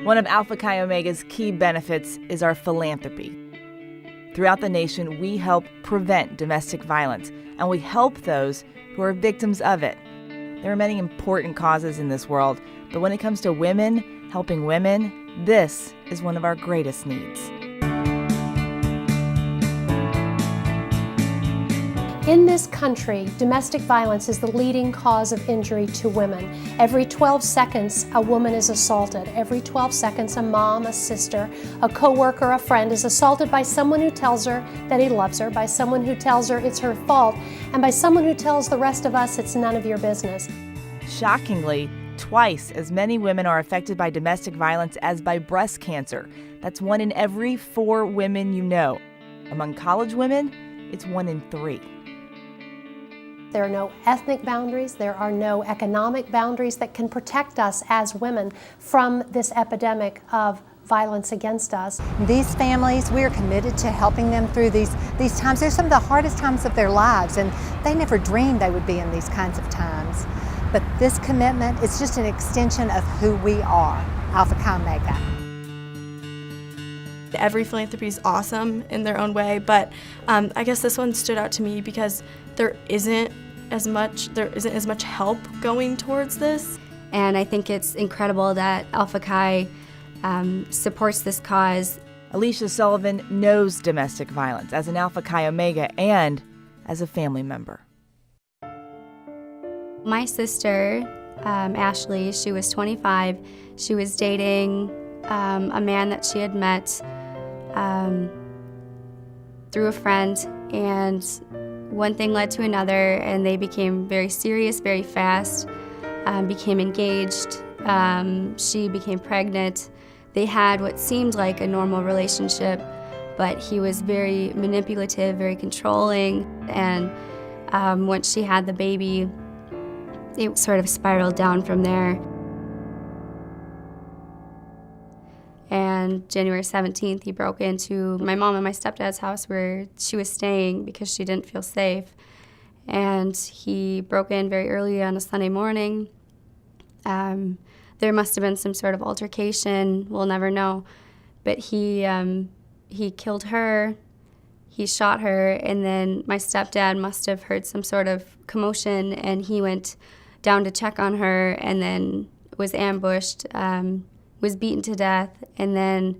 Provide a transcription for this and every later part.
One of Alpha Chi Omega's key benefits is our philanthropy. Throughout the nation, we help prevent domestic violence, and we help those who are victims of it. There are many important causes in this world, but when it comes to women, helping women, this is one of our greatest needs. In this country, domestic violence is the leading cause of injury to women. Every 12 seconds, a woman is assaulted. Every 12 seconds, a mom, a sister, a coworker, a friend is assaulted by someone who tells her that he loves her, by someone who tells her it's her fault, and by someone who tells the rest of us it's none of your business. Shockingly, twice as many women are affected by domestic violence as by breast cancer. That's 1 in every 4 women you know. Among college women, it's 1 in 3. There are no ethnic boundaries, there are no economic boundaries that can protect us as women from this epidemic of violence against us. These families, we are committed to helping them through these times. They're some of the hardest times of their lives, and they never dreamed they would be in these kinds of times. But this commitment is just an extension of who we are, Alpha Chi Omega. Every philanthropy is awesome in their own way, but I guess this one stood out to me because there isn't as much help going towards this. And I think it's incredible that Alpha Chi supports this cause. Alicia Sullivan knows domestic violence as an Alpha Chi Omega and as a family member. My sister, Ashley, she was 25. She was dating a man that she had met through a friend, and one thing led to another, and they became very serious very fast, became engaged. She became pregnant. They had what seemed like a normal relationship, but he was very manipulative, very controlling, and once she had the baby, it sort of spiraled down from there. And January 17th, he broke into my mom and my stepdad's house where she was staying because she didn't feel safe. And he broke in very early on a Sunday morning. There must have been some sort of altercation, we'll never know. But he killed her, he shot her, and then my stepdad must have heard some sort of commotion, and he went down to check on her and then was ambushed, was beaten to death, and then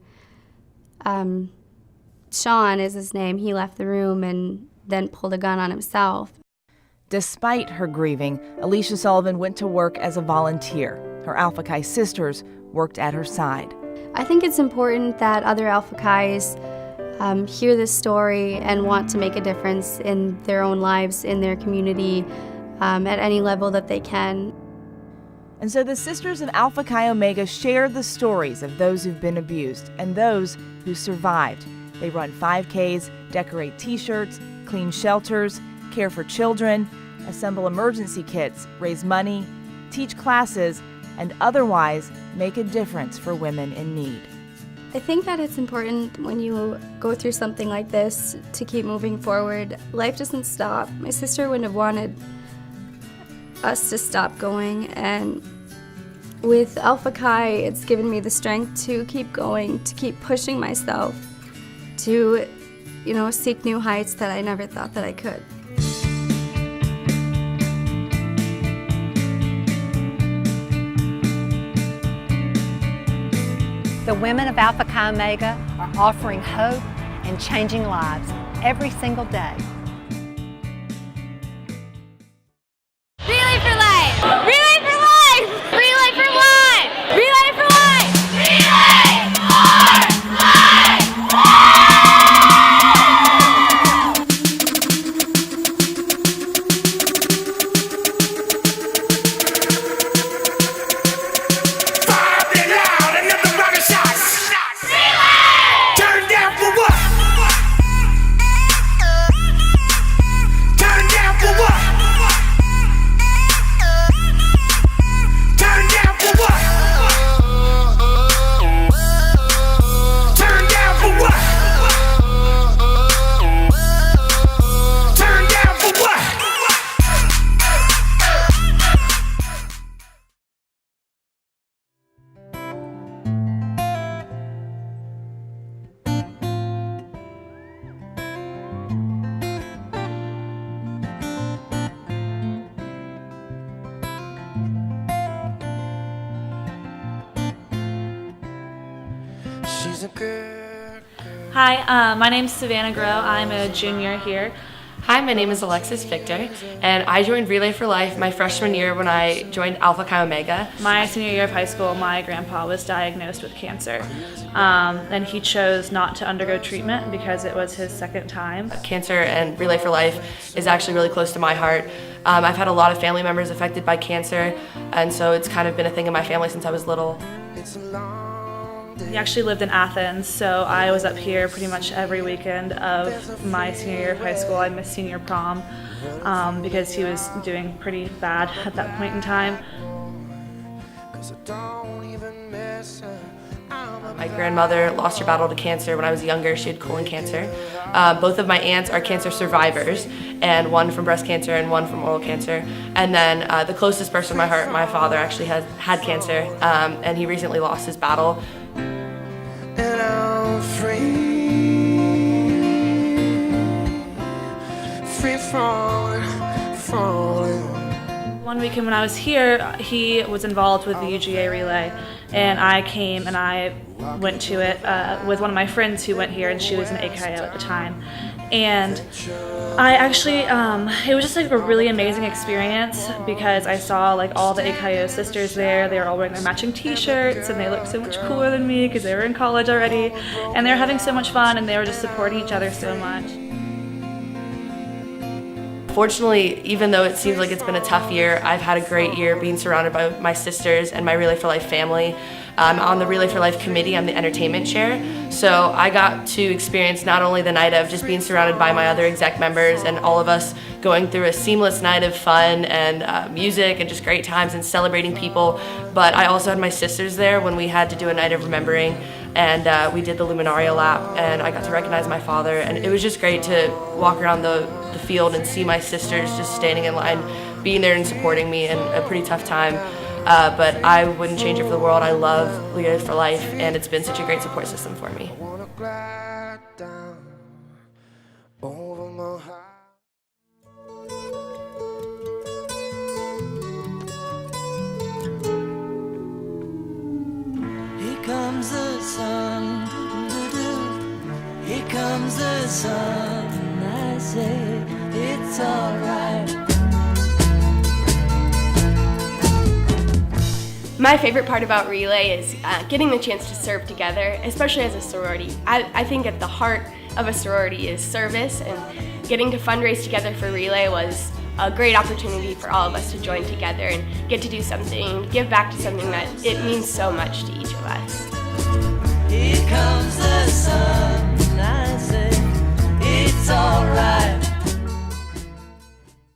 Sean is his name. He left the room and then pulled a gun on himself. Despite her grieving, Alicia Sullivan went to work as a volunteer. Her Alpha Chi sisters worked at her side. I think it's important that other Alpha Chis hear this story and want to make a difference in their own lives, in their community, at any level that they can. And so the Sisters of Alpha Chi Omega share the stories of those who've been abused and those who survived. They run 5Ks, decorate T-shirts, clean shelters, care for children, assemble emergency kits, raise money, teach classes, and otherwise make a difference for women in need. I think that it's important when you go through something like this to keep moving forward. Life doesn't stop. My sister wouldn't have wanted us to stop going, and with Alpha Chi, it's given me the strength to keep going, to keep pushing myself, to, seek new heights that I never thought that I could. The women of Alpha Chi Omega are offering hope and changing lives every single day. Relay for life! Relay for life! Relay for life! Relay for life! Relay for life! Fire it loud and never run a shot. Relay! Turn down for what? She's a good Hi, my name's Savannah Groh. I'm a junior here. Hi, my name is Alexis Victor, and I joined Relay for Life my freshman year when I joined Alpha Chi Omega. My senior year of high school, my grandpa was diagnosed with cancer, and he chose not to undergo treatment because it was his second time. Cancer and Relay for Life is actually really close to my heart. I've had a lot of family members affected by cancer, and so it's kind of been a thing in my family since I was little. He actually lived in Athens, so I was up here pretty much every weekend of my senior year of high school. I missed senior prom because he was doing pretty bad at that point in time. My grandmother lost her battle to cancer when I was younger. She had colon cancer. Both of my aunts are cancer survivors, and one from breast cancer and one from oral cancer. And then the closest person to my heart, my father, actually had cancer, and he recently lost his battle. and I'm free falling. One weekend when I was here, he was involved with the UGA relay, and I came and I went to it with one of my friends who went here, and she was an AKIO at the time. And I actually, it was just like a really amazing experience because I saw like all the AKIO sisters there. They were all wearing their matching t-shirts, and they looked so much cooler than me because they were in college already, and they were having so much fun, and they were just supporting each other so much. Fortunately, even though it seems like it's been a tough year, I've had a great year being surrounded by my sisters and my Relay for Life family. On the Relay for Life committee, I'm the entertainment chair, so I got to experience not only the night of just being surrounded by my other exec members and all of us going through a seamless night of fun and music and just great times and celebrating people, but I also had my sisters there when we had to do a night of remembering, and we did the Luminaria lap, and I got to recognize my father, and it was just great to walk around the field and see my sisters just standing in line, being there and supporting me in a pretty tough time. But I wouldn't change it for the world. I love Relay for Life, and it's been such a great support system for me. Here comes the sun, here comes the sun, I say it's alright. My favorite part about Relay is getting the chance to serve together, especially as a sorority. I think at the heart of a sorority is service, and getting to fundraise together for Relay was a great opportunity for all of us to join together and get to do something, give back to something that it means so much to each of us.